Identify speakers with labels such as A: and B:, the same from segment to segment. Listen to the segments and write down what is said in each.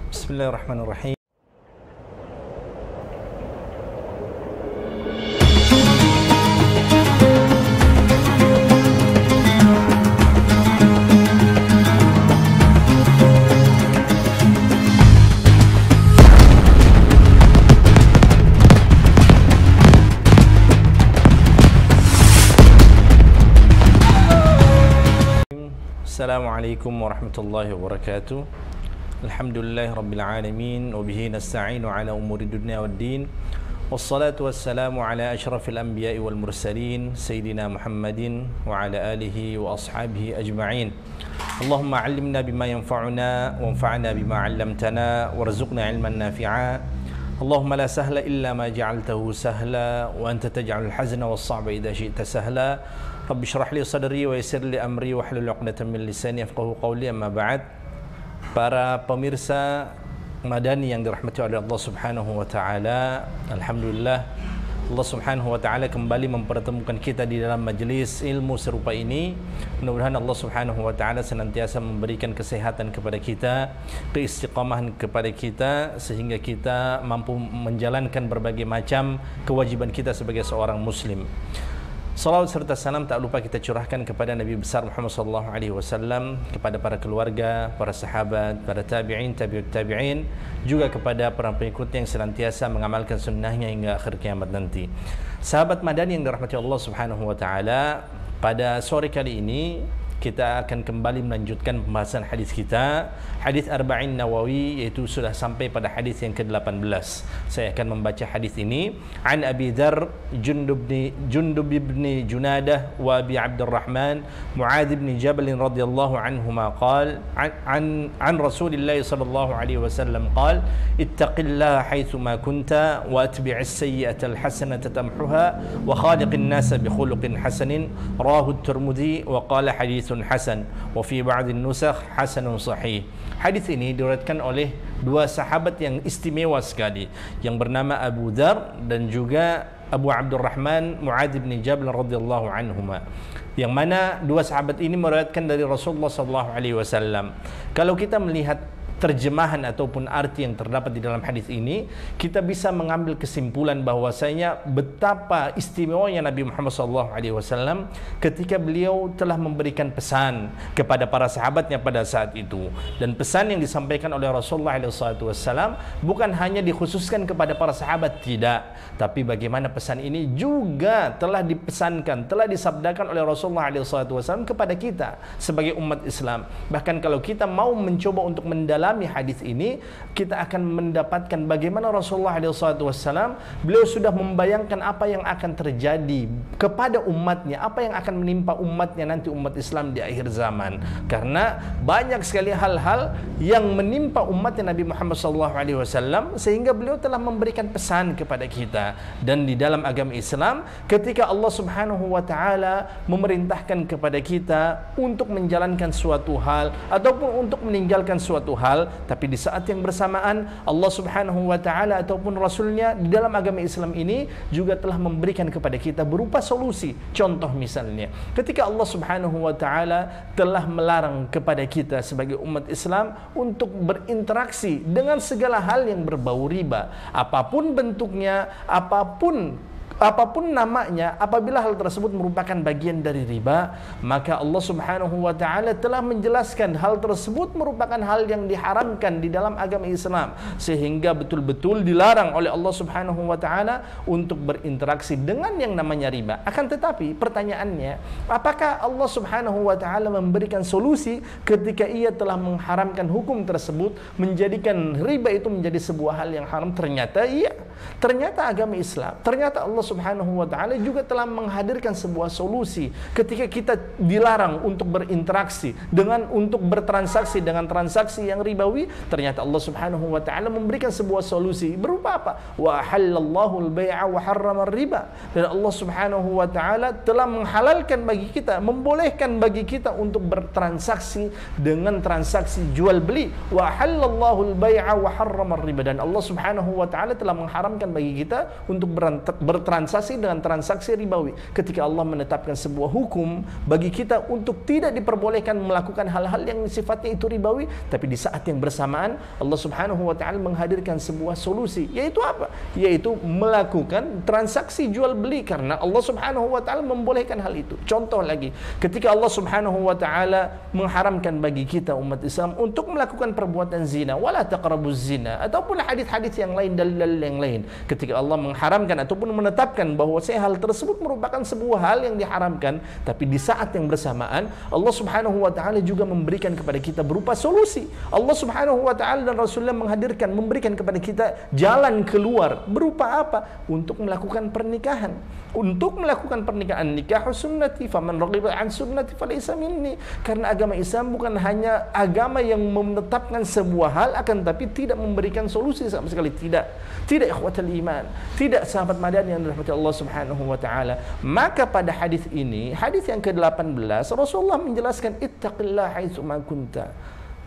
A: Bismillahirrahmanirrahim. Assalamualaikum warahmatullahi wabarakatuh. Alhamdulillahi rabbil alamin wa bihi nasta'inu ala umuri dunya waddin. Wassalatu wassalamu ala asyrafil anbiya'i wal mursalin sayyidina Muhammadin wa ala alihi wa ashabihi ajma'in. Allahumma 'allimna bima yanfa'una wanfa'na bima 'allamtana warzuqna 'ilman nafi'a. Allahumma la sahla illa ma ja'altahu sahla wa anta taj'alul hazna was-sa'ba idza syi'ta sahla. Rabbi syrah li sadri wa yassir li amri wa hlul 'uqdatam min lisani yafqahu qawli. Amma ba'd. Para pemirsa Madani yang dirahmati oleh Allah Subhanahu wa taala, alhamdulillah Allah Subhanahu wa taala kembali mempertemukan kita di dalam majelis ilmu serupa ini. Mudah-mudahan Allah Subhanahu wa taala senantiasa memberikan kesehatan kepada kita, keistiqamahan kepada kita, sehingga kita mampu menjalankan berbagai macam kewajiban kita sebagai seorang muslim. Salawat serta salam tak lupa kita curahkan kepada Nabi besar Muhammad sallallahu alaihi wasallam, kepada para keluarga, para sahabat, para tabi'in, tabi'ut tabi'in, juga kepada para pengikut yang senantiasa mengamalkan sunnahnya hingga akhir kiamat nanti. Sahabat Madani yang dirahmati Allah Subhanahu wa taala, pada sore kali ini kita akan kembali melanjutkan pembahasan hadis kita, hadis Arba'in Nawawi, yaitu sudah sampai pada hadis yang ke-18. Saya akan membaca hadis ini. An Abi Dzar Jundub bin Junadah wa Abi Abdurrahman Muadz bin Jabal radhiyallahu anhuma qala an Rasulillah sallallahu alaihi wasallam qala ittaqillaha haitsu ma kunta wa atbi'is sayyi'ata alhasanata tamhuha wa khaliqin nasa bi khuluqin hasanin. Rawahu at-Tirmidzi wa qala hadis hasan wa fi ba'd an-nusakh hasanun sahih. Hadis ini diriwayatkan oleh dua sahabat yang istimewa sekali, yang bernama Abu Dzar dan juga Abu Abdurrahman Muadz bin Jabal radhiyallahu anhuma, yang mana dua sahabat ini meriwayatkan dari Rasulullah sallallahu alaihi wasallam. Kalau kita melihat terjemahan ataupun arti yang terdapat di dalam hadis ini, kita bisa mengambil kesimpulan bahwasanya betapa istimewanya Nabi Muhammad SAW ketika beliau telah memberikan pesan kepada para sahabatnya pada saat itu. Dan pesan yang disampaikan oleh Rasulullah SAW bukan hanya dikhususkan kepada para sahabat, tidak, tapi bagaimana pesan ini juga telah dipesankan, telah disabdakan oleh Rasulullah SAW kepada kita sebagai umat Islam. Bahkan kalau kita mau mencoba untuk mendalami hadis ini, kita akan mendapatkan bagaimana Rasulullah SAW beliau sudah membayangkan apa yang akan terjadi kepada umatnya, apa yang akan menimpa umatnya nanti, umat Islam di akhir zaman. Karena banyak sekali hal-hal yang menimpa umatnya Nabi Muhammad SAW, sehingga beliau telah memberikan pesan kepada kita. Dan di dalam agama Islam, ketika Allah Subhanahu wa taala memerintahkan kepada kita untuk menjalankan suatu hal ataupun untuk meninggalkan suatu hal, tapi di saat yang bersamaan Allah Subhanahu wa taala ataupun Rasulnya di dalam agama Islam ini juga telah memberikan kepada kita berupa solusi. Contoh misalnya, ketika Allah Subhanahu wa taala telah melarang kepada kita sebagai umat Islam untuk berinteraksi dengan segala hal yang berbau riba, apapun bentuknya, apapun namanya, apabila hal tersebut merupakan bagian dari riba, maka Allah Subhanahu wa taala telah menjelaskan hal tersebut merupakan hal yang diharamkan di dalam agama Islam, sehingga betul-betul dilarang oleh Allah Subhanahu wa taala untuk berinteraksi dengan yang namanya riba. Akan tetapi pertanyaannya, apakah Allah Subhanahu wa taala memberikan solusi ketika ia telah mengharamkan hukum tersebut, menjadikan riba itu menjadi sebuah hal yang haram? Ternyata iya. Ternyata agama Islam, ternyata Allah Subhanahu wa taala juga telah menghadirkan sebuah solusi ketika kita dilarang untuk berinteraksi untuk bertransaksi dengan transaksi yang ribawi. Ternyata Allah Subhanahu wa taala memberikan sebuah solusi berupa apa? Wa halallahu al-bai'a wa harrama riba. Dan Allah Subhanahu wa taala telah menghalalkan bagi kita, membolehkan bagi kita untuk bertransaksi dengan transaksi jual beli. Wa halallahu al-bai'a wa harrama riba. Dan Allah Subhanahu wa taala telah mengharamkan mengharamkan bagi kita untuk bertransaksi dengan transaksi ribawi. Ketika Allah menetapkan sebuah hukum bagi kita untuk tidak diperbolehkan melakukan hal-hal yang sifatnya itu ribawi, tapi di saat yang bersamaan Allah Subhanahu wa taala menghadirkan sebuah solusi, yaitu apa? Yaitu melakukan transaksi jual beli, karena Allah Subhanahu wa taala membolehkan hal itu. Contoh lagi, ketika Allah Subhanahu wa taala mengharamkan bagi kita umat Islam untuk melakukan perbuatan zina, wala taqrabuz zina, ataupun hadis-hadis yang lain, dalil-dalil yang lain, ketika Allah mengharamkan ataupun menetapkan bahwa hal tersebut merupakan sebuah hal yang diharamkan, tapi di saat yang bersamaan Allah Subhanahu wa taala juga memberikan kepada kita berupa solusi. Allah Subhanahu wa taala dan Rasulullah memberikan kepada kita jalan keluar berupa apa? Untuk melakukan pernikahan. Untuk melakukan pernikahan, nikah sunnati, faman raghiba an sunnati falaysa minni. Karena agama Islam bukan hanya agama yang menetapkan sebuah hal, akan tapi tidak memberikan solusi sama sekali. Tidak ikhwatul iman, tidak sahabat madani yang dirahmati Allah Subhanahu wa taala. Maka pada hadis ini, hadis yang ke-18, Rasulullah menjelaskan ittaqillah haitsu ma kunta.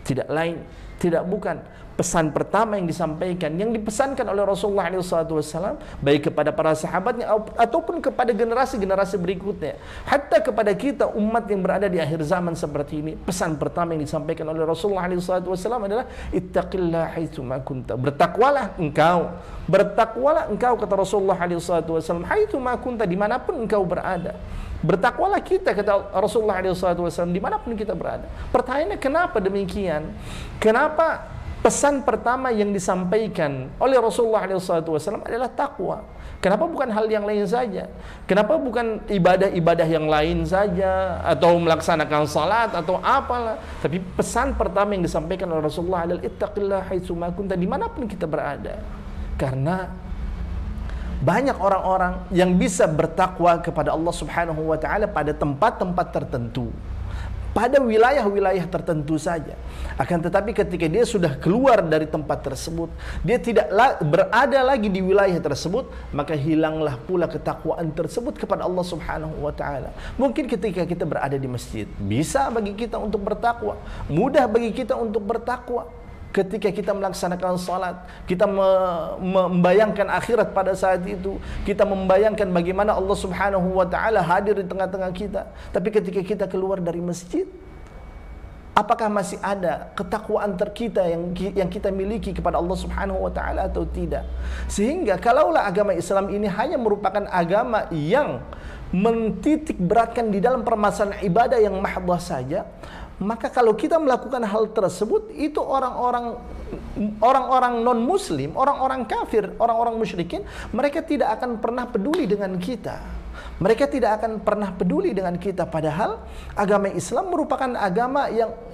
A: Tidak lain, tidak bukan pesan pertama yang disampaikan, yang dipesankan oleh Rasulullah SAW, baik kepada para sahabatnya ataupun kepada generasi-generasi berikutnya, hatta kepada kita umat yang berada di akhir zaman seperti ini. Pesan pertama yang disampaikan oleh Rasulullah SAW adalah ittaqillah haitsu ma kunta. Bertakwalah engkau, kata Rasulullah SAW, haitsu ma kunta, dimanapun engkau berada. Bertakwalah kita, kata Rasulullah SAW, dimanapun kita berada. Pertanyaannya, kenapa demikian? Kenapa pesan pertama yang disampaikan oleh Rasulullah SAW adalah takwa? Kenapa bukan hal yang lain saja? Kenapa bukan ibadah-ibadah yang lain saja, atau melaksanakan salat atau apalah? Tapi pesan pertama yang disampaikan oleh Rasulullah adalah ittaqillah haitsu ma kunta, dimanapun kita berada. Karena banyak orang-orang yang bisa bertakwa kepada Allah Subhanahu wa taala pada tempat-tempat tertentu, pada wilayah-wilayah tertentu saja. Akan tetapi ketika dia sudah keluar dari tempat tersebut, dia tidak berada lagi di wilayah tersebut, maka hilanglah pula ketakwaan tersebut kepada Allah Subhanahu wa taala. Mungkin ketika kita berada di masjid, bisa bagi kita untuk bertakwa, mudah bagi kita untuk bertakwa. Ketika kita melaksanakan salat, kita membayangkan akhirat pada saat itu, kita membayangkan bagaimana Allah Subhanahu wa taala hadir di tengah-tengah kita. Tapi ketika kita keluar dari masjid, apakah masih ada ketakwaan terkita yang kita miliki kepada Allah Subhanahu wa taala atau tidak? Sehingga kalaulah agama Islam ini hanya merupakan agama yang mentitik beratkan di dalam permasalahan ibadah yang mahdhah saja, maka kalau kita melakukan hal tersebut, itu orang-orang non-muslim, orang-orang kafir, orang-orang musyrikin, mereka tidak akan pernah peduli dengan kita. Mereka tidak akan pernah peduli dengan kita. Padahal agama Islam merupakan agama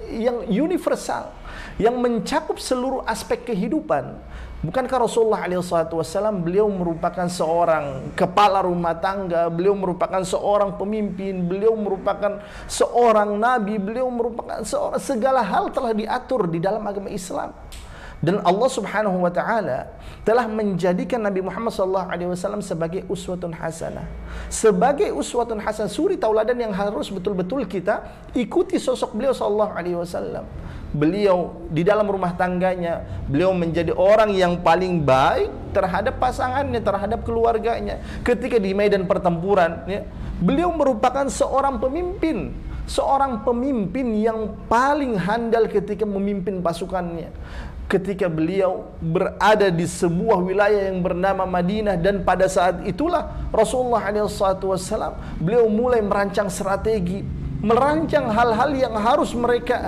A: yang universal, yang mencakup seluruh aspek kehidupan. Bukankah Rasulullah SAW beliau merupakan seorang kepala rumah tangga, beliau merupakan seorang pemimpin, beliau merupakan seorang nabi, beliau merupakan seorang, segala hal telah diatur di dalam agama Islam. Dan Allah Subhanahu wa taala telah menjadikan Nabi Muhammad SAW sebagai uswatun hasanah. Sebagai uswatun hasanah, suri tauladan yang harus betul-betul kita ikuti sosok beliau SAW. Beliau di dalam rumah tangganya, beliau menjadi orang yang paling baik terhadap pasangannya, terhadap keluarganya. Ketika di medan pertempuran, ya, beliau merupakan seorang pemimpin yang paling handal ketika memimpin pasukannya. Ketika beliau berada di sebuah wilayah yang bernama Madinah, dan pada saat itulah Rasulullah SAW beliau mulai merancang strategi, merancang hal-hal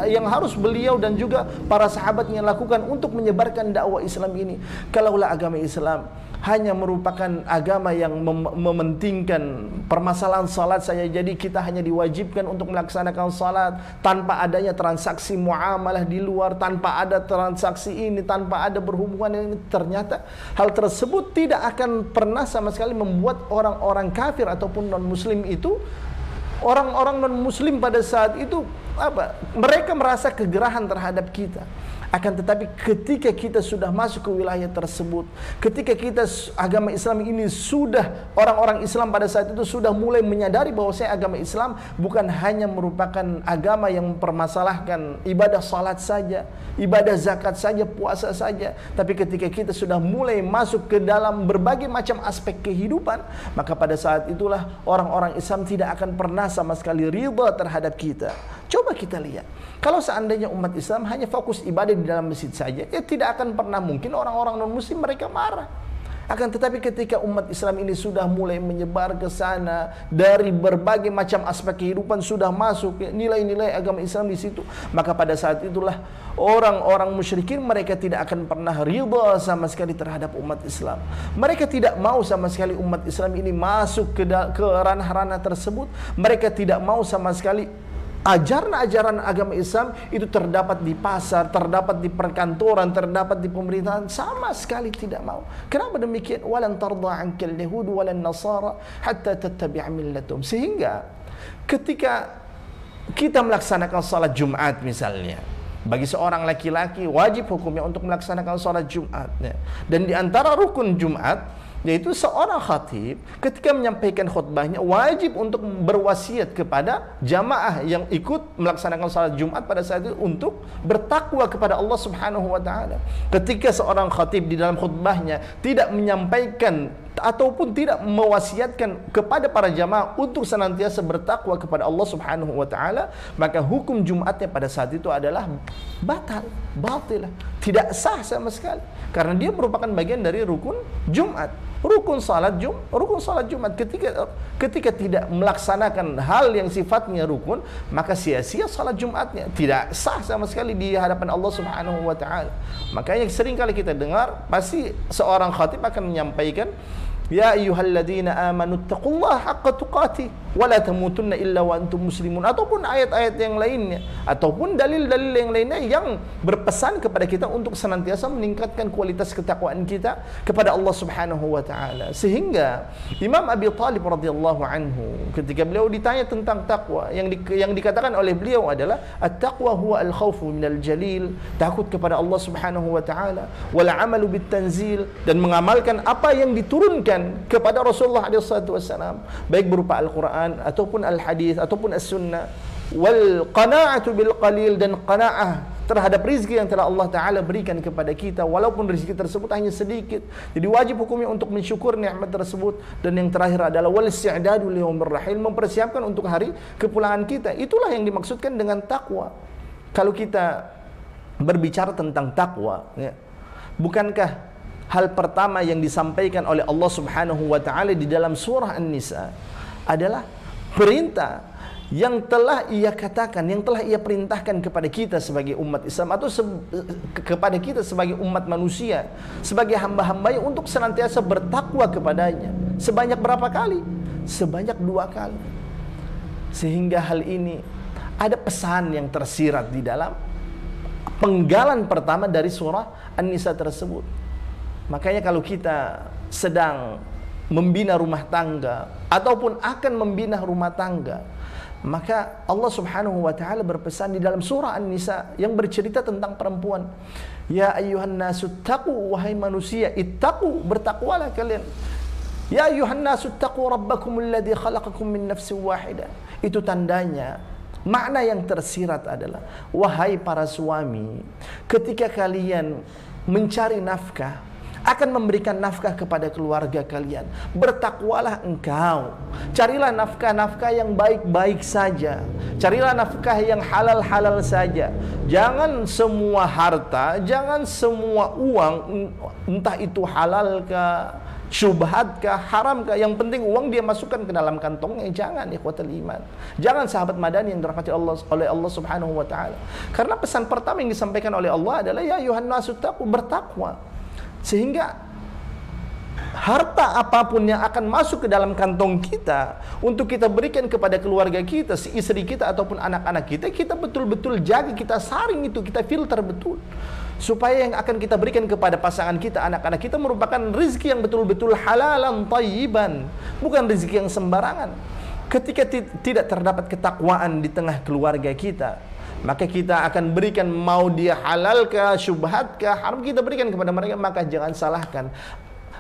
A: yang harus beliau dan juga para sahabatnya lakukan untuk menyebarkan dakwah Islam ini. Kalaulah agama Islam hanya merupakan agama yang mementingkan permasalahan salat saja, jadi kita hanya diwajibkan untuk melaksanakan salat tanpa adanya transaksi muamalah di luar, tanpa ada transaksi ini, tanpa ada berhubungan ini, ternyata hal tersebut tidak akan pernah sama sekali membuat orang-orang kafir ataupun non-muslim itu, orang-orang non-muslim pada saat itu mereka merasa kegerahan terhadap kita.
B: Akan tetapi ketika kita sudah masuk ke wilayah tersebut, ketika kita agama Islam ini sudah, orang-orang Islam pada saat itu sudah mulai menyadari bahwasanya agama Islam bukan hanya merupakan agama yang mempermasalahkan ibadah salat saja, ibadah zakat saja, puasa saja, tapi ketika kita sudah mulai masuk ke dalam berbagai macam aspek kehidupan, maka pada saat itulah orang-orang Islam tidak akan pernah sama sekali ridha terhadap kita. Coba kita lihat, kalau seandainya umat Islam hanya fokus ibadah di dalam masjid saja, ya tidak akan pernah mungkin orang-orang non-muslim mereka marah. Akan tetapi ketika umat Islam ini sudah mulai menyebar ke sana, dari berbagai macam aspek kehidupan sudah masuk nilai-nilai agama Islam di situ, maka pada saat itulah orang-orang musyrikin mereka tidak akan pernah ridha sama sekali terhadap umat Islam. Mereka tidak mau sama sekali umat Islam ini masuk ke ranah-ranah tersebut. Mereka tidak mau sama sekali ajaran-ajaran agama Islam itu terdapat di pasar, terdapat di perkantoran, terdapat di pemerintahan, sama sekali tidak mau. Kenapa demikian? Walan tarda 'ankal yahud walan nasara hatta tattabi'a millatum. Sehingga ketika kita melaksanakan salat Jumat misalnya, bagi seorang laki-laki wajib hukumnya untuk melaksanakan salat Jumat, dan di antara rukun Jumat yaitu seorang khatib ketika menyampaikan khutbahnya wajib untuk berwasiat kepada jamaah yang ikut melaksanakan salat Jumat pada saat itu untuk bertakwa kepada Allah Subhanahu wa taala. Ketika seorang khatib di dalam khutbahnya tidak menyampaikan ataupun tidak mewasiatkan kepada para jamaah untuk senantiasa bertakwa kepada Allah Subhanahu wa taala, maka hukum Jumatnya pada saat itu adalah batil, tidak sah sama sekali, karena dia merupakan bagian dari rukun Jumat. Rukun salat Jumat, ketika tidak melaksanakan hal yang sifatnya rukun, maka sia-sia salat Jumatnya, tidak sah sama sekali di hadapan Allah Subhanahu wa taala. Makanya sering kali kita dengar pasti seorang khatib akan menyampaikan, ya ayyuhalladzina amanu taqullaha haqqa tuqatih wa la tamutunna illa wa antum muslimun, ataupun ayat-ayat yang lainnya, ataupun dalil-dalil yang lainnya yang berpesan kepada kita untuk senantiasa meningkatkan kualitas ketakwaan kita kepada Allah Subhanahu wa taala. Sehingga Imam Abi Thalib radhiyallahu anhu ketika beliau ditanya tentang takwa, yang dikatakan oleh beliau adalah at-taqwa huwa al-khaufu minal jalil, takut kepada Allah Subhanahu wa taala, wal amalu bit tanzil, dan mengamalkan apa yang diturunkan kepada Rasulullah SAW, baik berupa Al-Quran ataupun Al-Hadis ataupun As-Sunnah, wal qana'atu bil qalil, dan qana'ah terhadap rizki yang telah Allah Ta'ala berikan kepada kita, walaupun rizki tersebut hanya sedikit. Jadi wajib hukumnya untuk mensyukur nikmat tersebut. Dan yang terakhir adalah wal isti'dadu li yaumir rahil, mempersiapkan untuk hari kepulangan kita. Itulah yang dimaksudkan dengan takwa. Kalau kita berbicara tentang takwa, ya, bukankah hal pertama yang disampaikan oleh Allah Subhanahu wa taala di dalam surah An-Nisa adalah perintah yang telah ia katakan, yang telah ia perintahkan kepada kita sebagai umat Islam, atau kepada kita sebagai umat manusia, sebagai hamba-hambanya, untuk senantiasa bertakwa kepadanya. Sebanyak berapa kali? Sebanyak 2 kali. Sehingga hal ini ada pesan yang tersirat di dalam penggalan pertama dari surah An-Nisa tersebut. Makanya kalau kita sedang membina rumah tangga ataupun akan membina rumah tangga, maka Allah Subhanahu wa taala berpesan di dalam surah An-Nisa yang bercerita tentang perempuan. Ya ayyuhan nasu taqu, wahai manusia, ittaqu, bertakwalah kalian. Ya ayyuhan nasu taqu rabbakumul ladzi khalaqakum min nafsin wahidah. Itu tandanya, makna yang tersirat adalah, wahai para suami, ketika kalian mencari nafkah, akan memberikan nafkah kepada keluarga kalian, bertakwalah engkau. Carilah nafkah-nafkah yang baik-baik saja, carilah nafkah yang halal-halal saja. Jangan semua harta, jangan semua uang, entah itu halal kah, syubhat kah, haram kah, yang penting uang dia masukkan ke dalam kantongnya. Jangan, ikhwatul iman. Jangan, sahabat madani yang dirahmati Allah oleh Allah Subhanahu wa taala. Karena pesan pertama yang disampaikan oleh Allah adalah ya ayuhan nasu taqu, bertakwa. Sehingga harta apapun yang akan masuk ke dalam kantong kita untuk kita berikan kepada keluarga kita, si istri kita ataupun anak-anak kita, kita betul-betul jaga, kita saring itu, kita filter betul, supaya yang akan kita berikan kepada pasangan kita, anak-anak kita, merupakan rezeki yang betul-betul halalan thayyiban, bukan rezeki yang sembarangan. Ketika tidak terdapat ketakwaan di tengah keluarga kita, maka kita akan berikan, mau dia halal kah, syubhat kah, haram, kita berikan kepada mereka. Maka jangan salahkan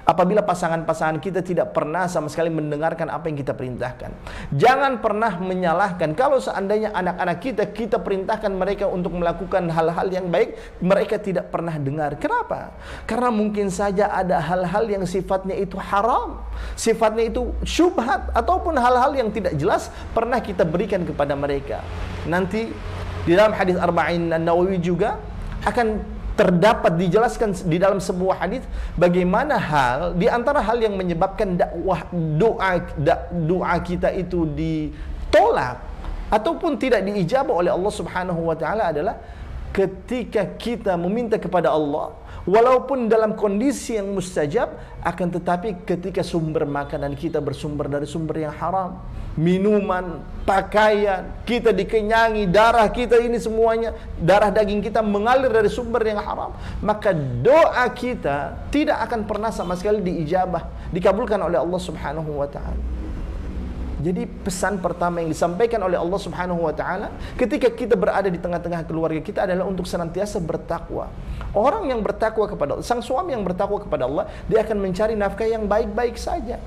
B: apabila pasangan-pasangan kita tidak pernah sama sekali mendengarkan apa yang kita perintahkan. Jangan pernah menyalahkan kalau seandainya anak-anak kita perintahkan mereka untuk melakukan hal-hal yang baik, mereka tidak pernah dengar. Kenapa? Karena mungkin saja ada hal-hal yang sifatnya itu haram, sifatnya itu syubhat, ataupun hal-hal yang tidak jelas pernah kita berikan kepada mereka. Nanti di dalam hadis Arba'in An-Nawawi juga akan terdapat dijelaskan di dalam sebuah hadis bagaimana di antara hal yang menyebabkan doa kita itu ditolak ataupun tidak diijabah oleh Allah Subhanahu wa taala adalah ketika kita meminta kepada Allah walaupun dalam kondisi yang mustajab, akan tetapi ketika sumber makanan kita bersumber dari sumber yang haram, minuman, pakaian, kita dikenyangi, darah kita ini semuanya, darah daging kita mengalir dari sumber yang haram, maka doa kita tidak akan pernah sama sekali diijabah, dikabulkan oleh Allah Subhanahu wa taala. Jadi pesan pertama yang disampaikan oleh Allah Subhanahu wa taala ketika kita berada di tengah-tengah keluarga kita adalah untuk senantiasa bertakwa. Orang yang bertakwa kepada Allah, sang suami yang bertakwa kepada Allah, dia akan mencari nafkah yang baik-baik saja.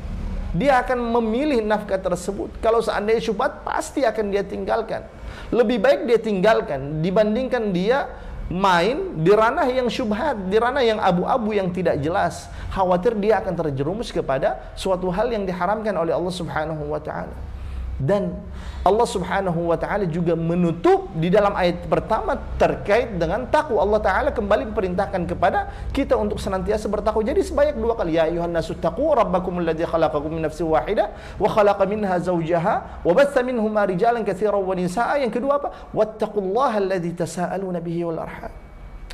B: Dia akan memilih nafkah tersebut. Kalau seandainya syubhat, pasti akan dia tinggalkan. Lebih baik dia tinggalkan dibandingkan dia main di ranah yang syubhat, di ranah yang abu-abu yang tidak jelas. Khawatir dia akan terjerumus kepada suatu hal yang diharamkan oleh Allah Subhanahu wa taala. Dan Allah Subhanahu wa taala juga menutup di dalam ayat pertama terkait dengan takwa. Allah taala kembali memerintahkan kepada kita untuk senantiasa bertakwa. Jadi sebanyak 2 kali, ya ayuhan nasu taqu rabbakum alladzi khalaqakum min nafsin wahidah wa khalaqa minha zawjaha wa batha minhuma rijalan katsiran wa nisaa. Yang kedua apa? Wattaqullaha alladzi tasaaluna bihi wal arham.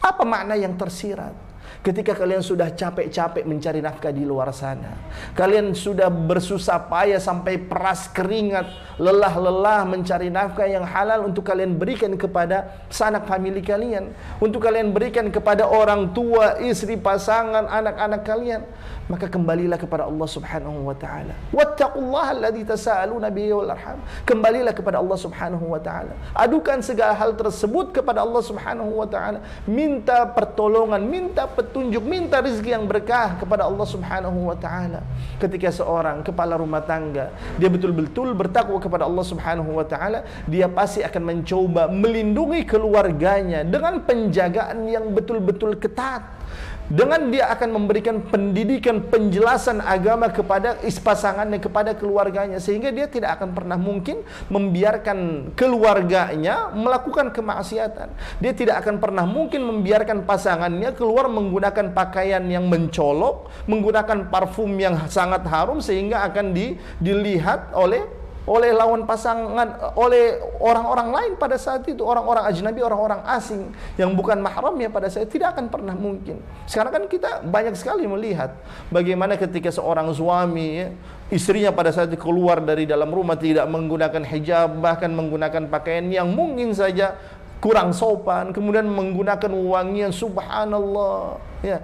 B: Apa makna yang tersirat? Ketika kalian sudah capek-capek mencari nafkah di luar sana, kalian sudah bersusah payah sampai peras keringat, lelah-lelah mencari nafkah yang halal untuk kalian berikan kepada sanak famili kalian, untuk kalian berikan kepada orang tua, istri, pasangan, anak-anak kalian, maka kembalilah kepada Allah Subhanahu wa taala. Wattaqullaha alladzi tasaaluna bihi wal arham. Kembalilah kepada Allah Subhanahu wa taala. Adukan segala hal tersebut kepada Allah Subhanahu wa taala. Minta pertolongan, minta petunjuk, minta rezeki yang berkah kepada Allah Subhanahu wa taala. Ketika seorang kepala rumah tangga, dia betul-betul bertakwa kepada Allah Subhanahu wa taala, dia pasti akan mencoba melindungi keluarganya dengan penjagaan yang betul-betul ketat. Dengan dia akan memberikan pendidikan, penjelasan agama kepada pasangannya, kepada keluarganya, sehingga dia tidak akan pernah mungkin membiarkan keluarganya melakukan kemaksiatan. Dia tidak akan pernah mungkin membiarkan pasangannya keluar menggunakan pakaian yang mencolok, menggunakan parfum yang sangat harum, sehingga akan dilihat oleh lawan pasangan, oleh orang-orang lain pada saat itu, orang-orang ajnabi, orang-orang asing yang bukan mahramnya pada saat itu. Tidak akan pernah mungkin. Sekarang kan kita banyak sekali melihat bagaimana ketika seorang suami, istrinya pada saat itu keluar dari dalam rumah tidak menggunakan hijab, bahkan menggunakan pakaian yang mungkin saja kurang sopan, kemudian menggunakan wangian, subhanallah, ya.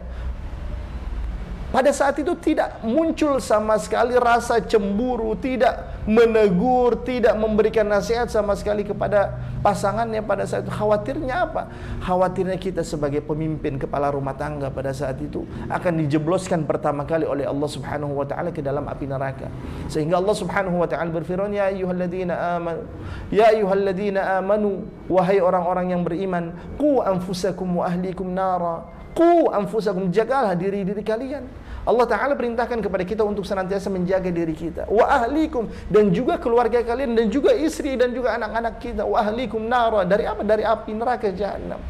B: Pada saat itu tidak muncul sama sekali rasa cemburu, tidak menegur, tidak memberikan nasihat sama sekali kepada pasangannya pada saat itu. Khawatirnya apa? Khawatirnya kita sebagai pemimpin kepala rumah tangga pada saat itu akan dijebloskan pertama kali oleh Allah Subhanahu wa taala ke dalam api neraka. Sehingga Allah Subhanahu wa taala berfirman, ya ayyuhalladzina amanu, wahai orang-orang yang beriman, qu anfusakum wa ahlikum nara. Qu anfusakum, jagalah diri-diri kalian. Allah Ta'ala perintahkan kepada kita untuk senantiasa menjaga diri kita. Wa ahlikum, dan juga keluarga kalian, dan juga istri, dan juga anak-anak kita. Wa ahlikum nara, dari apa? Dari api neraka jahanam.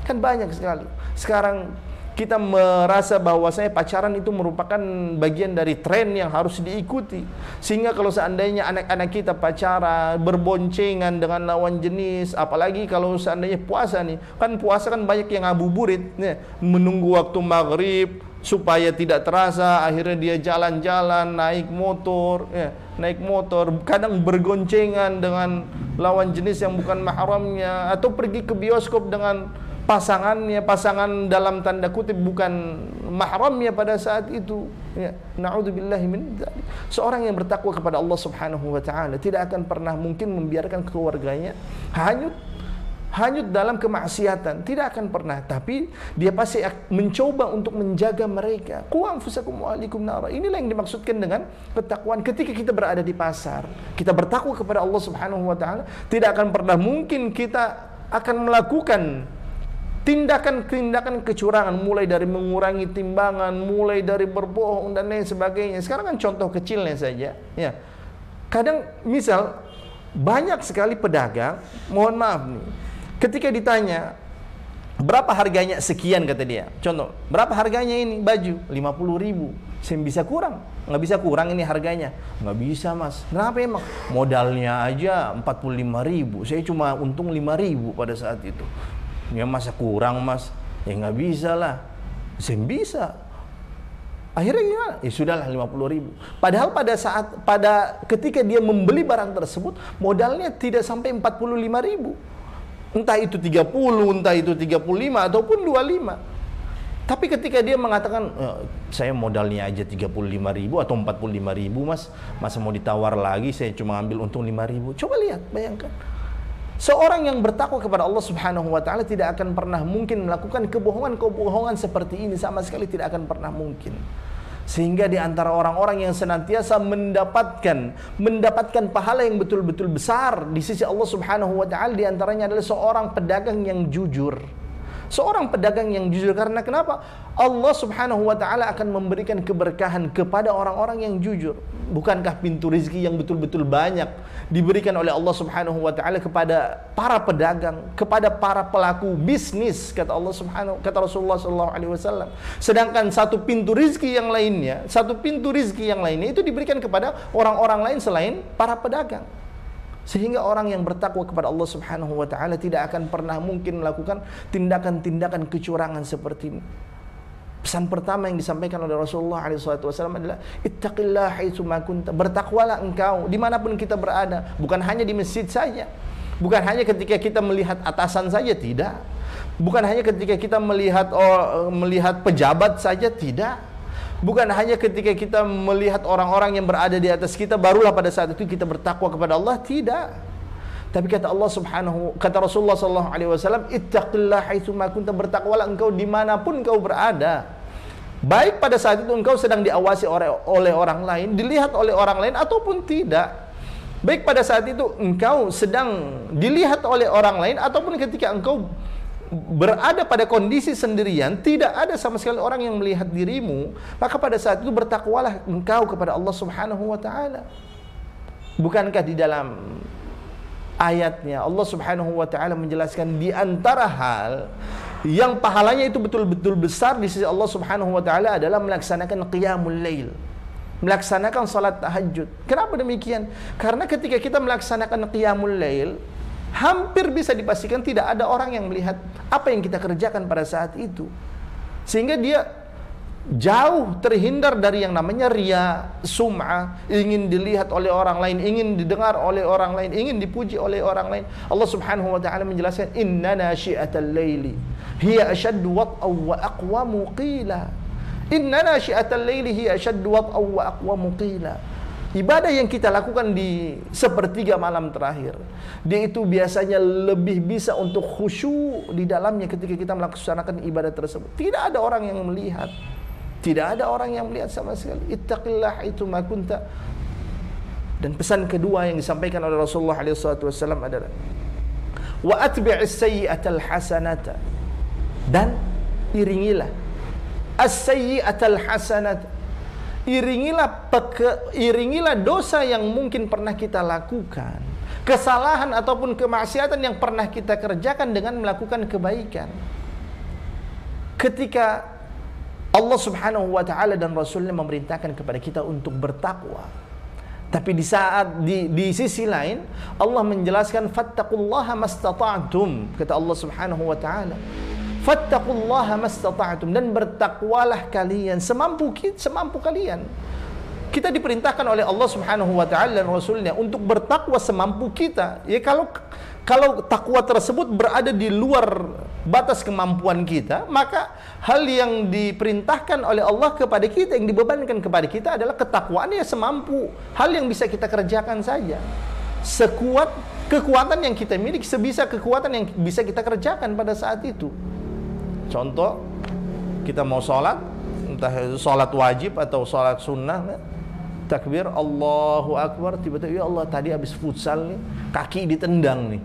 B: Kan banyak sekali. Sekarang kita merasa bahwasanya pacaran itu merupakan bagian dari tren yang harus diikuti. Sehingga kalau seandainya anak-anak kita pacaran, berboncengan dengan lawan jenis, apalagi kalau seandainya puasa nih, kan puasa kan banyak yang ngabuburit, ya, menunggu waktu maghrib supaya tidak terasa, akhirnya dia jalan-jalan, naik motor, ya, kadang bergoncengan dengan lawan jenis yang bukan mahramnya, atau pergi ke bioskop dengan pasangannya, pasangan dalam tanda kutip bukan mahramnya pada saat itu, ya. Na'udzubillahi min dzalik. Seorang yang bertakwa kepada Allah Subhanahu wa taala tidak akan pernah mungkin membiarkan keluarganya hanyut hanyut dalam kemaksiatan, tidak akan pernah. Tapi dia pasti mencoba untuk menjaga mereka. Qu anfusakum wa ahlikum nara. Inilah yang dimaksudkan dengan ketakwaan. Ketika kita berada di pasar, kita bertakwa kepada Allah Subhanahu wa taala, tidak akan pernah mungkin kita akan melakukan tindakan-tindakan kecurangan, mulai dari mengurangi timbangan, mulai dari berbohong dan lain sebagainya. Sekarang kan contoh kecilnya saja, ya. Kadang misal banyak sekali pedagang, mohon maaf nih, ketika ditanya berapa harganya, sekian kata dia. Contoh, berapa harganya ini baju? 50.000. Saya bisa kurang? Nggak bisa kurang ini harganya. Nggak bisa mas. Kenapa emang? Modalnya aja 45.000. Saya cuma untung 5.000 pada saat itu. Ya masa kurang mas? Ya nggak bisa lah. Saya bisa. Akhirnya gimana? Ya sudahlah 50.000. Padahal ketika dia membeli barang tersebut, modalnya tidak sampai 45.000. Entah itu 30, entah itu 35 ataupun 25. Tapi ketika dia mengatakan, saya modalnya aja 35.000 atau 45.000 mas, masa mau ditawar lagi, saya cuma ambil untung 5.000. Coba lihat, bayangkan. Seorang yang bertakwa kepada Allah Subhanahu wa taala tidak akan pernah mungkin melakukan kebohongan-kebohongan seperti ini, sama sekali tidak akan pernah mungkin. Sehingga di antara orang-orang yang senantiasa mendapatkan pahala yang betul-betul besar di sisi Allah Subhanahu wa taala, di antaranya adalah seorang pedagang yang jujur. Seorang pedagang yang jujur, karena kenapa? Allah Subhanahu wa taala akan memberikan keberkahan kepada orang-orang yang jujur. Bukankah pintu rezeki yang betul-betul banyak diberikan oleh Allah Subhanahu wa taala kepada para pedagang, kepada para pelaku bisnis, kata Rasulullah sallallahu alaihi wasallam. Sedangkan satu pintu rezeki yang lainnya itu diberikan kepada orang-orang lain selain para pedagang. Sehingga orang yang bertakwa kepada Allah Subhanahu wa taala tidak akan pernah mungkin melakukan tindakan-tindakan kecurangan seperti ini. Pesan pertama yang disampaikan oleh Rasulullah SAW adalah ittaqillah haitsu ma kunta. Bertakwalah engkau dimanapun kita berada, bukan hanya di masjid saja, bukan hanya ketika kita melihat atasan saja, tidak, bukan hanya ketika kita melihat pejabat saja, tidak, bukan hanya ketika kita melihat orang-orang yang berada di atas kita barulah pada saat itu kita bertakwa kepada Allah, tidak. Tapi kata Rasulullah sallallahu alaihi wasallam, ittaqillah haitsu ma kunta, bertakwalah engkau dimanapun engkau berada. Baik pada saat itu engkau sedang diawasi oleh orang lain, dilihat oleh orang lain ataupun tidak. Baik pada saat itu engkau sedang dilihat oleh orang lain ataupun ketika engkau berada pada kondisi sendirian, tidak ada sama sekali orang yang melihat dirimu, maka pada saat itu bertakwalah engkau kepada Allah Subhanahu wa taala. Bukankah di dalam ayatnya Allah Subhanahu wa taala menjelaskan di antara hal yang pahalanya itu betul-betul besar di sisi Allah Subhanahu wa taala adalah melaksanakan qiyamul lail, melaksanakan salat tahajud. Kenapa demikian? Karena ketika kita melaksanakan qiyamul lail, hampir bisa dipastikan tidak ada orang yang melihat apa yang kita kerjakan pada saat itu. Sehingga dia jauh terhindar dari yang namanya riya, sum'ah, ingin dilihat oleh orang lain, ingin didengar oleh orang lain, ingin dipuji oleh orang lain. Allah Subhanahu wa taala menjelaskan, inna nasyi'atal laili hiya ashaddu wat'aw wa aqwamu qila. Inna nasyi'atal laili hiya ashaddu wat'aw wa aqwamu qila. Ibadah yang kita lakukan di sepertiga malam terakhir, dia itu biasanya lebih bisa untuk khusyuk di dalamnya ketika kita melaksanakan ibadah tersebut. Tidak ada orang yang melihat, tidak ada orang yang melihat sama sekali. Ittaqillah haitsu ma kunta. Dan pesan kedua yang disampaikan oleh Rasulullah SAW adalah wa atbi'is sayyi'atal hasanata, dan iringilah as-sayyi'atal hasanata, iringilah dosa yang mungkin pernah kita lakukan, kesalahan ataupun kemaksiatan yang pernah kita kerjakan dengan melakukan kebaikan. Ketika Allah Subhanahu wa taala dan Rasulnya memerintahkan kepada kita untuk bertakwa, tapi di sisi lain Allah menjelaskan fattaqullaha mastata'tum, kata Allah Subhanahu wa taala, fattaqullaha mastata'tum, dan bertakwalah kalian semampu kalian. Kita diperintahkan oleh Allah Subhanahu wa taala dan Rasulnya untuk bertakwa semampu kita. Ya, kalau takwa tersebut berada di luar batas kemampuan kita, maka hal yang diperintahkan oleh Allah kepada kita, yang dibebankan kepada kita adalah ketakwaan ya semampu hal yang bisa kita kerjakan saja, sekuat kekuatan yang kita miliki, sebisa kekuatan yang bisa kita kerjakan pada saat itu. Contoh, kita mau sholat, entah sholat wajib atau sholat sunnah, takbir Allahu Akbar, tiba-tiba ya Allah tadi habis futsal nih, kaki ditendang,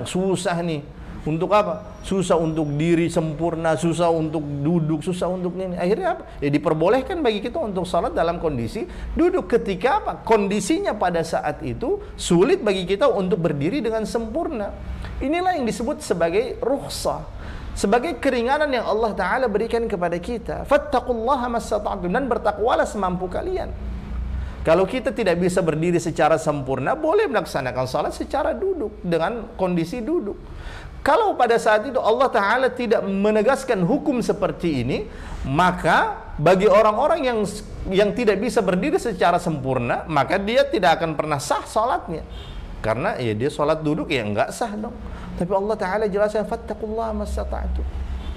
B: susah nih. Untuk apa? Susah untuk diri sempurna, susah untuk duduk, susah untuk ini. Akhirnya apa? Ya diperbolehkan bagi kita untuk salat dalam kondisi duduk. Ketika apa? Kondisinya pada saat itu sulit bagi kita untuk berdiri dengan sempurna. Inilah yang disebut sebagai rukhsah, sebagai keringanan yang Allah Ta'ala berikan kepada kita. Fattaqullaha mastata'tum, dan bertakwalah semampu kalian. Kalau kita tidak bisa berdiri secara sempurna, boleh melaksanakan salat secara duduk, dengan kondisi duduk. Kalau pada saat itu Allah Ta'ala tidak menegaskan hukum seperti ini, maka bagi orang-orang yang tidak bisa berdiri secara sempurna, maka dia tidak akan pernah sah salatnya. Karena ya dia salat duduk ya enggak sah dong. Tapi Allah Ta'ala jelaskan, fattaqullaha mastata'tum.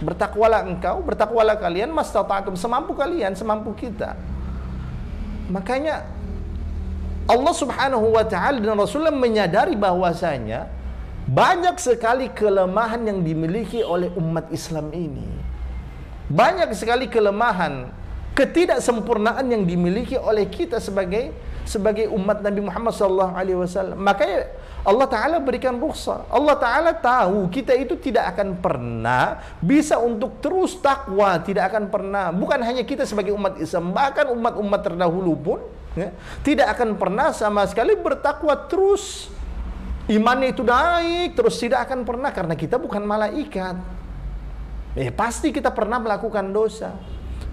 B: Bertakwalah kalian mastata'tum, semampu kalian, semampu kita. Makanya Allah Subhanahu wa Ta'ala dan Rasulullah menyadari bahwasanya banyak sekali kelemahan yang dimiliki oleh umat Islam ini. Banyak sekali kelemahan, ketidaksempurnaan yang dimiliki oleh kita sebagai umat Nabi Muhammad SAW. Makanya Allah Ta'ala berikan rukhsah. Allah Ta'ala tahu kita itu tidak akan pernah bisa untuk terus takwa, tidak akan pernah. Bukan hanya kita sebagai umat Islam, bahkan umat-umat terdahulu pun ya, tidak akan pernah sama sekali bertakwa terus. Imannya itu naik terus, tidak akan pernah, karena kita bukan malaikat. Pasti kita pernah melakukan dosa,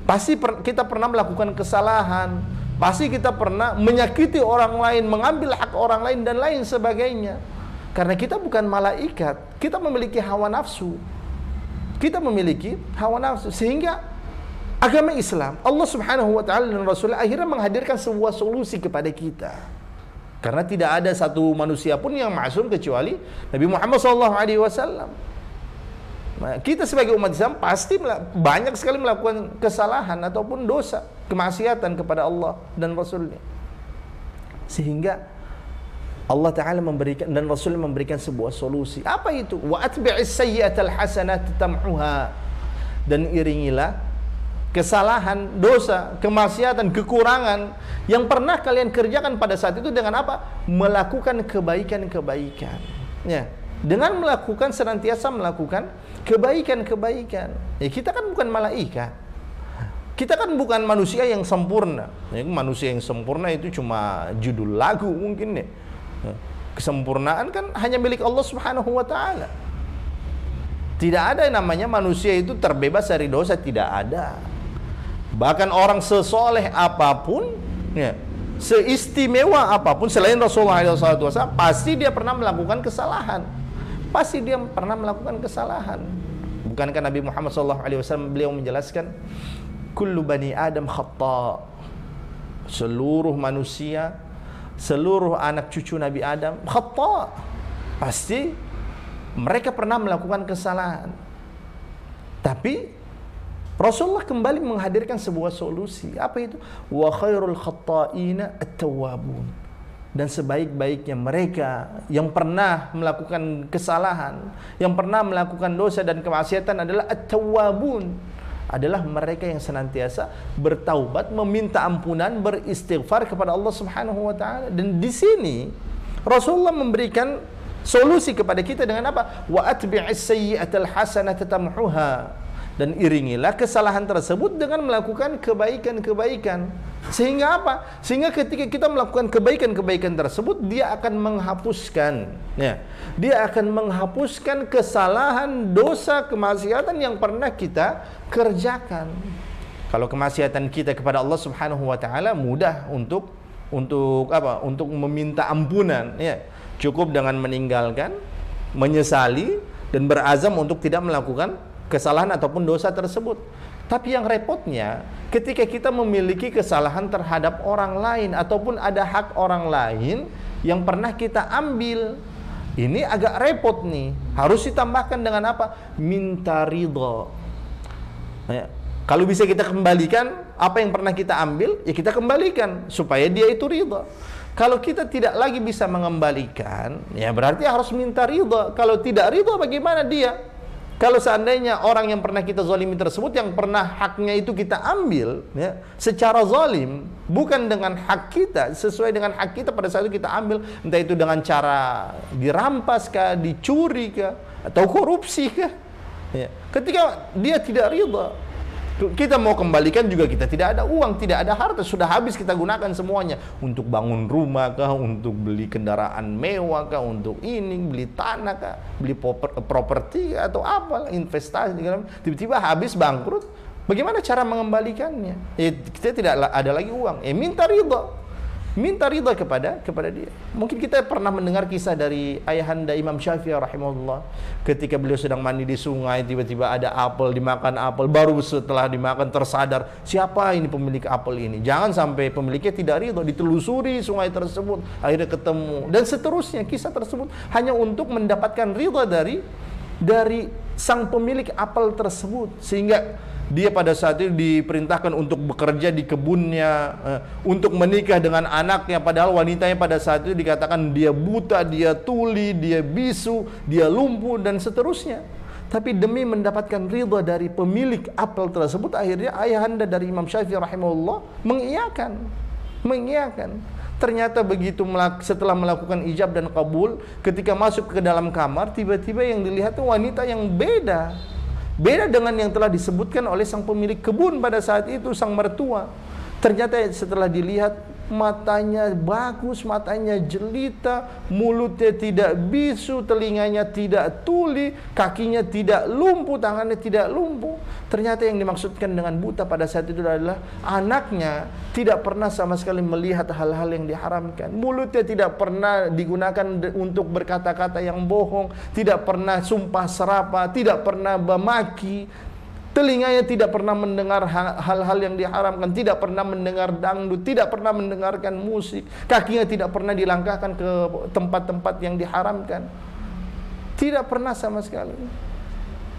B: pasti kita pernah melakukan kesalahan, pasti kita pernah menyakiti orang lain, mengambil hak orang lain dan lain sebagainya. Karena kita bukan malaikat, kita memiliki hawa nafsu. Sehingga agama Islam, Allah Subhanahu wa Ta'ala dan Rasulullah akhirnya menghadirkan sebuah solusi kepada kita. Karena tidak ada satu manusia pun yang maksum kecuali Nabi Muhammad SAW. Nah, kita sebagai umat Islam pasti banyak sekali melakukan kesalahan ataupun dosa, kemaksiatan kepada Allah dan Rasulnya. Sehingga Allah Ta'ala memberikan dan Rasulnya memberikan sebuah solusi. Apa itu? Wa atbi'is sayyi'atal hasanati tam'uha. Dan iringilah kesalahan, dosa, kemaksiatan, kekurangan yang pernah kalian kerjakan pada saat itu dengan apa? Melakukan kebaikan-kebaikan. Ya, dengan senantiasa melakukan kebaikan-kebaikan. Ya, kita kan bukan malaikat. Kita kan bukan manusia yang sempurna. Ya, manusia yang sempurna itu cuma judul lagu mungkin ya. Kesempurnaan kan hanya milik Allah Subhanahu wa Ta'ala. Tidak ada yang namanya manusia itu terbebas dari dosa, tidak ada. Bahkan orang sesoleh apapun, ya, seistimewa apapun selain Rasulullah SAW, pasti dia pernah melakukan kesalahan. Bukankah Nabi Muhammad SAW beliau menjelaskan, kullu bani Adam khata', seluruh manusia, seluruh anak cucu Nabi Adam khata', pasti mereka pernah melakukan kesalahan. Tapi Rasulullah kembali menghadirkan sebuah solusi. Apa itu? Wa khairul khatta'ina at-tawwabun. Dan sebaik-baiknya mereka yang pernah melakukan kesalahan, yang pernah melakukan dosa dan kemaksiatan adalah at-tawwabun. Adalah mereka yang senantiasa bertaubat, meminta ampunan, beristighfar kepada Allah Subhanahu wa Ta'ala. Dan di sini Rasulullah memberikan solusi kepada kita dengan apa? Wa atbi'is sayyi'atal hasanata tamhuha. Dan iringilah kesalahan tersebut dengan melakukan kebaikan-kebaikan. Sehingga apa? Sehingga ketika kita melakukan kebaikan-kebaikan tersebut, dia akan menghapuskan, ya, dia akan menghapuskan kesalahan, dosa, kemaksiatan yang pernah kita kerjakan. Kalau kemaksiatan kita kepada Allah Subhanahu wa Ta'ala mudah untuk apa? Untuk meminta ampunan, ya. Cukup dengan meninggalkan, menyesali dan berazam untuk tidak melakukan kesalahan ataupun dosa tersebut. Tapi yang repotnya, ketika kita memiliki kesalahan terhadap orang lain ataupun ada hak orang lain yang pernah kita ambil, ini agak repot nih. Harus ditambahkan dengan apa? Minta ridha. Ya. Kalau bisa kita kembalikan apa yang pernah kita ambil, ya kita kembalikan supaya dia itu ridha. Kalau kita tidak lagi bisa mengembalikan, ya berarti harus minta ridha. Kalau tidak ridha, bagaimana dia? Kalau seandainya orang yang pernah kita zalimi tersebut, yang pernah haknya itu kita ambil, ya, secara zalim, bukan dengan hak kita, sesuai dengan hak kita pada saat itu kita ambil, entah itu dengan cara dirampas kah, dicuri kah, atau korupsi kah, ya. Ketika dia tidak ridha, kita mau kembalikan juga kita tidak ada uang, tidak ada harta, sudah habis kita gunakan semuanya untuk bangun rumah kah, untuk beli kendaraan mewah kah, untuk ini, beli tanah kah, beli properti atau apa, investasi, tiba-tiba habis bangkrut. Bagaimana cara mengembalikannya? Kita tidak ada lagi uang. Minta ridha kepada dia. Mungkin kita pernah mendengar kisah dari ayahanda Imam Syafi'i rahimahullah, ketika beliau sedang mandi di sungai, tiba-tiba ada apel, dimakan apel, baru setelah dimakan tersadar, siapa ini pemilik apel ini? Jangan sampai pemiliknya tidak ridha, ditelusuri sungai tersebut, akhirnya ketemu, dan seterusnya. Kisah tersebut hanya untuk mendapatkan ridha dari sang pemilik apel tersebut, sehingga dia pada saat itu diperintahkan untuk bekerja di kebunnya, untuk menikah dengan anaknya, padahal wanitanya pada saat itu dikatakan dia buta, dia tuli, dia bisu, dia lumpuh, dan seterusnya. Tapi demi mendapatkan ridha dari pemilik apel tersebut, akhirnya ayahanda dari Imam Syafi'i rahimahullah mengiyakan. Ternyata begitu setelah melakukan ijab dan kabul, ketika masuk ke dalam kamar, tiba-tiba yang dilihat itu wanita yang beda dengan yang telah disebutkan oleh sang pemilik kebun pada saat itu, sang mertua. Ternyata setelah dilihat, matanya bagus, matanya jelita, mulutnya tidak bisu, telinganya tidak tuli, kakinya tidak lumpuh, tangannya tidak lumpuh. Ternyata yang dimaksudkan dengan buta pada saat itu adalah anaknya tidak pernah sama sekali melihat hal-hal yang diharamkan. Mulutnya tidak pernah digunakan untuk berkata-kata yang bohong, tidak pernah sumpah serapah, tidak pernah memaki. Telinganya tidak pernah mendengar hal-hal yang diharamkan, tidak pernah mendengar dangdut, tidak pernah mendengarkan musik. Kakinya tidak pernah dilangkahkan ke tempat-tempat yang diharamkan. Tidak pernah sama sekali.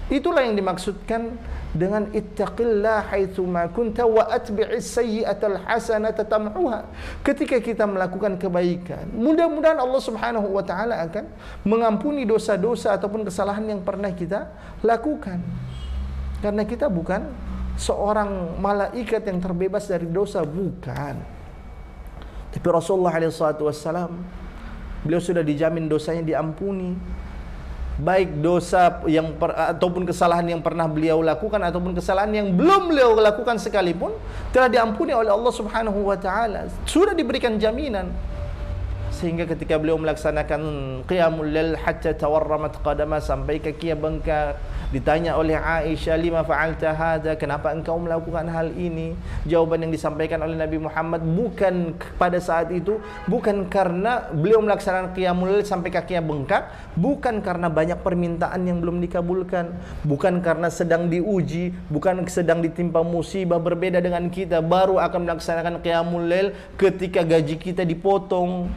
B: Itulah yang dimaksudkan dengan ittaqillah haitsu ma kunta wa atbi'is sayyi'atal hasanata tam'uha. Ketika kita melakukan kebaikan, mudah-mudahan Allah Subhanahu wa taala akan mengampuni dosa-dosa ataupun kesalahan yang pernah kita lakukan. Karena kita bukan seorang malaikat yang terbebas dari dosa, bukan. Tapi Rasulullah SAW, beliau sudah dijamin dosanya diampuni. Baik dosa ataupun kesalahan yang pernah beliau lakukan ataupun kesalahan yang belum beliau lakukan sekalipun telah diampuni oleh Allah Subhanahu wa taala. Sudah diberikan jaminan. Sehingga ketika beliau melaksanakan qiyamul lail hatta tawarramat qadama, sampai kakinya bengkak, ditanya oleh Aisyah, lima fa'alta hadza, kenapa engkau melakukan hal ini? Jawaban yang disampaikan oleh Nabi Muhammad bukan pada saat itu, bukan karena beliau melaksanakan qiyamul lail sampai kakinya bengkak, bukan karena banyak permintaan yang belum dikabulkan, bukan karena sedang diuji, bukan sedang ditimpa musibah. Berbeda dengan kita, baru akan melaksanakan qiyamul lail ketika gaji kita dipotong,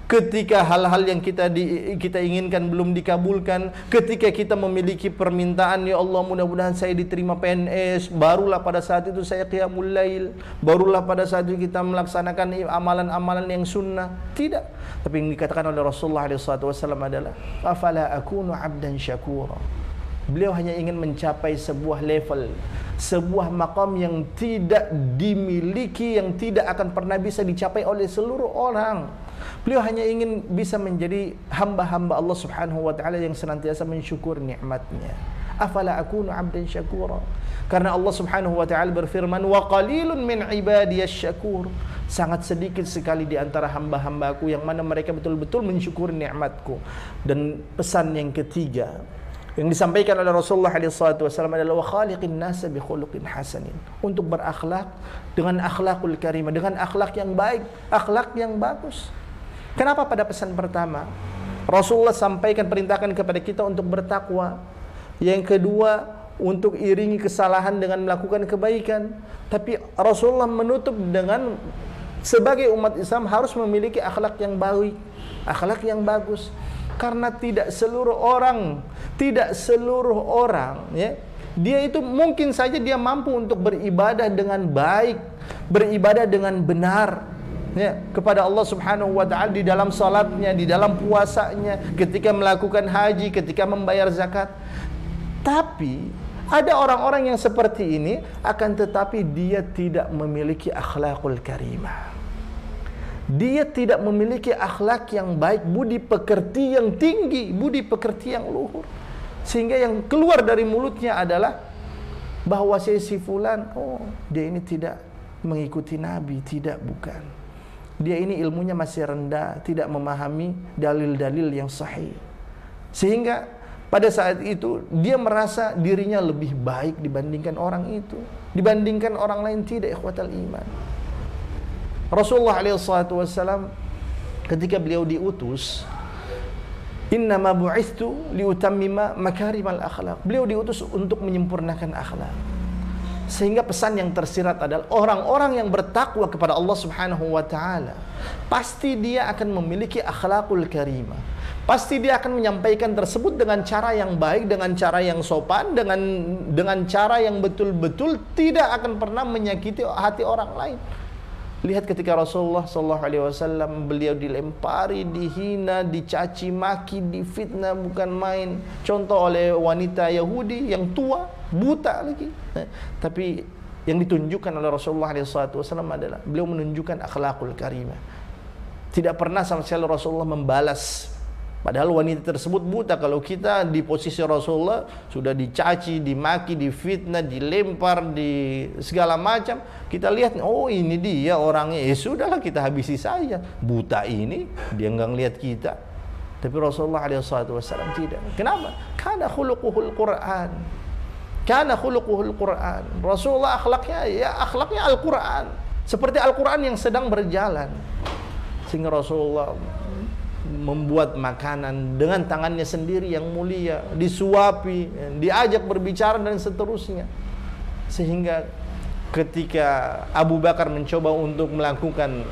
B: ketika hal-hal yang kita inginkan belum dikabulkan, ketika kita memiliki permintaan, ya Allah mudah-mudahan saya diterima PNS, barulah pada saat itu saya qiyamul lail, barulah pada saat itu kita melaksanakan amalan-amalan yang sunnah. Tidak. Tapi yang dikatakan oleh Rasulullah SAW adalah afala akunu abdan syakura. Beliau hanya ingin mencapai sebuah level, sebuah maqam yang tidak dimiliki, yang tidak akan pernah bisa dicapai oleh seluruh orang. Beliau hanya ingin bisa menjadi hamba-hamba Allah Subhanahu wa taala yang senantiasa mensyukur nikmatnya. Afala akunu 'abdan syakura. Karena Allah Subhanahu wa taala berfirman, wa qalilun min ibadiyasy syakur. Sangat sedikit sekali di antara hamba-hambaku yang mana mereka betul-betul mensyukuri nikmatku. Dan pesan yang ketiga yang disampaikan oleh Rasulullah SAW adalah wa khaliqin nasa bi khuluqin hasanin. Untuk berakhlak dengan akhlakul karimah, dengan akhlak yang baik, akhlak yang bagus. Kenapa pada pesan pertama Rasulullah sampaikan, perintahkan kepada kita untuk bertakwa. Yang kedua, untuk iringi kesalahan dengan melakukan kebaikan. Tapi Rasulullah menutup dengan sebagai umat Islam harus memiliki akhlak yang baik, akhlak yang bagus. Karena tidak seluruh orang ya, dia itu mungkin saja dia mampu untuk beribadah dengan baik, beribadah dengan benar, ya, kepada Allah Subhanahu wa taala di dalam salatnya, di dalam puasanya, ketika melakukan haji, ketika membayar zakat. Tapi ada orang-orang yang seperti ini, akan tetapi dia tidak memiliki akhlakul karimah. Dia tidak memiliki akhlak yang baik, budi pekerti yang tinggi, budi pekerti yang luhur. Sehingga yang keluar dari mulutnya adalah bahwa si fulan, oh dia ini tidak mengikuti Nabi, tidak, bukan. Dia ini ilmunya masih rendah, tidak memahami dalil-dalil yang sahih. Sehingga pada saat itu dia merasa dirinya lebih baik dibandingkan orang itu, dibandingkan orang lain. Tidak, ikhwatal iman. Rasulullah SAW ketika beliau diutus, innama bu'ithu liutammima makarimal akhlak. Beliau diutus untuk menyempurnakan akhlak. Sehingga pesan yang tersirat adalah orang-orang yang bertakwa kepada Allah Subhanahu wa taala, pasti dia akan memiliki akhlakul karimah. Pasti dia akan menyampaikan tersebut dengan cara yang baik, dengan cara yang sopan, dengan cara yang betul-betul tidak akan pernah menyakiti hati orang lain. Lihat ketika Rasulullah SAW, beliau dilempari, dihina, dicaci maki, difitnah bukan main. Contoh oleh wanita Yahudi yang tua, buta lagi. Tapi yang ditunjukkan oleh Rasulullah SAW adalah beliau menunjukkan akhlakul karimah. Tidak pernah sama sekali Rasulullah membalas. Padahal wanita tersebut buta. Kalau kita di posisi Rasulullah, sudah dicaci, dimaki, difitnah, dilempar, di segala macam, kita lihat, oh ini dia orangnya, sudahlah kita habisi saja. Buta ini, dia enggak ngelihat kita. Tapi Rasulullah SAW tidak. Kenapa? Karena khuluquhul Quran. Karena khuluquhul Quran. Rasulullah akhlaknya Al-Quran. Seperti Al-Quran yang sedang berjalan. Sehingga Rasulullah membuat makanan dengan tangannya sendiri yang mulia, disuapi, diajak berbicara dan seterusnya. Sehingga ketika Abu Bakar mencoba untuk melakukan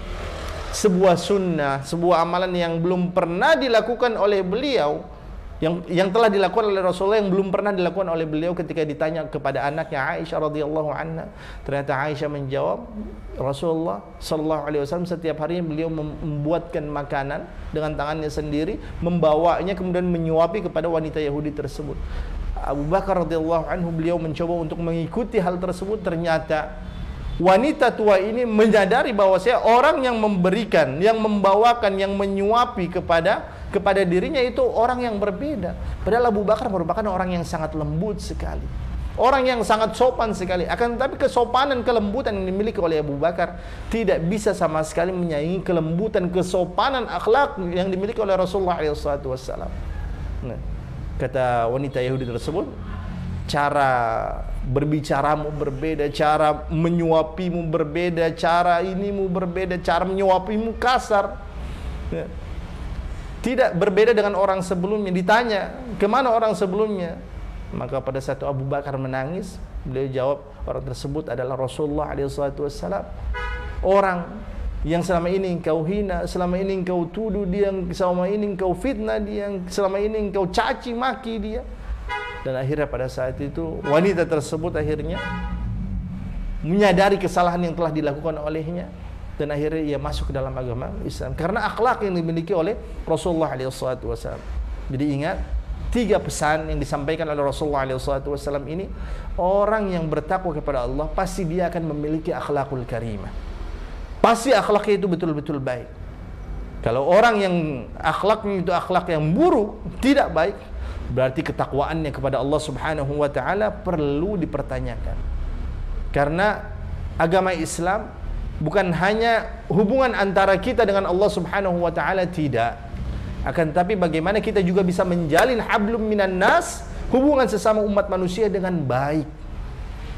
B: sebuah sunnah, sebuah amalan yang belum pernah dilakukan oleh beliau, yang telah dilakukan oleh Rasulullah, yang belum pernah dilakukan oleh beliau, ketika ditanya kepada anaknya Aisyah radhiyallahu anha, ternyata Aisyah menjawab, Rasulullah sallallahu alaihi wasallam setiap harinya beliau membuatkan makanan dengan tangannya sendiri, membawanya kemudian menyuapi kepada wanita Yahudi tersebut. Abu Bakar radhiyallahu anhu, beliau mencoba untuk mengikuti hal tersebut. Ternyata wanita tua ini menyadari bahwa orang yang memberikan, yang membawakan, yang menyuapi kepada dirinya itu orang yang berbeda. Padahal Abu Bakar merupakan orang yang sangat lembut sekali, orang yang sangat sopan sekali. Akan tetapi kesopanan, kelembutan yang dimiliki oleh Abu Bakar tidak bisa sama sekali menyaingi kelembutan, kesopanan akhlak yang dimiliki oleh Rasulullah SAW. Nah, kata wanita Yahudi tersebut, cara berbicaramu berbeda, cara menyuapimu berbeda, cara inimu berbeda, cara menyuapimu kasar. Ya. Tidak berbeda dengan orang sebelumnya. Ditanya, kemana orang sebelumnya? Maka pada saat itu Abu Bakar menangis. Beliau jawab, orang tersebut adalah Rasulullah SAW. Orang yang selama ini engkau hina, selama ini engkau tuduh dia, selama ini engkau fitnah dia, selama ini engkau caci maki dia. Dan akhirnya pada saat itu wanita tersebut akhirnya menyadari kesalahan yang telah dilakukan olehnya, dan akhirnya ia masuk ke dalam agama Islam karena akhlak yang dimiliki oleh Rasulullah SAW. Jadi ingat, 3 pesan yang disampaikan oleh Rasulullah SAW ini, orang yang bertakwa kepada Allah pasti dia akan memiliki akhlakul karimah. Pasti akhlaknya itu betul-betul baik. Kalau orang yang akhlaknya itu akhlak yang buruk, tidak baik, berarti ketakwaannya kepada Allah Subhanahu wa taala perlu dipertanyakan. Karena agama Islam bukan hanya hubungan antara kita dengan Allah Subhanahu wa taala, tidak. Akan tapi bagaimana kita juga bisa menjalin hablum minan nas, hubungan sesama umat manusia dengan baik.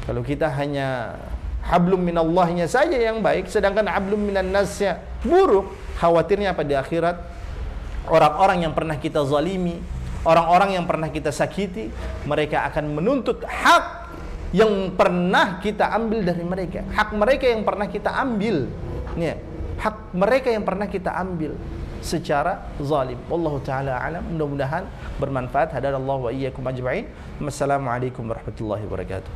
B: Kalau kita hanya hablum minallahnya saja yang baik, sedangkan hablum minan nasnya buruk, khawatirnya apa di akhirat? Orang-orang yang pernah kita zalimi, orang-orang yang pernah kita sakiti, mereka akan menuntut hak yang pernah kita ambil dari mereka, hak mereka yang pernah kita ambil, ya, hak mereka yang pernah kita ambil secara zalim. Wallahu taala alam. Mudah-mudahan bermanfaat. Hadanallahu wa iyyakum ajma'in. Wassalamualaikum warahmatullahi wabarakatuh.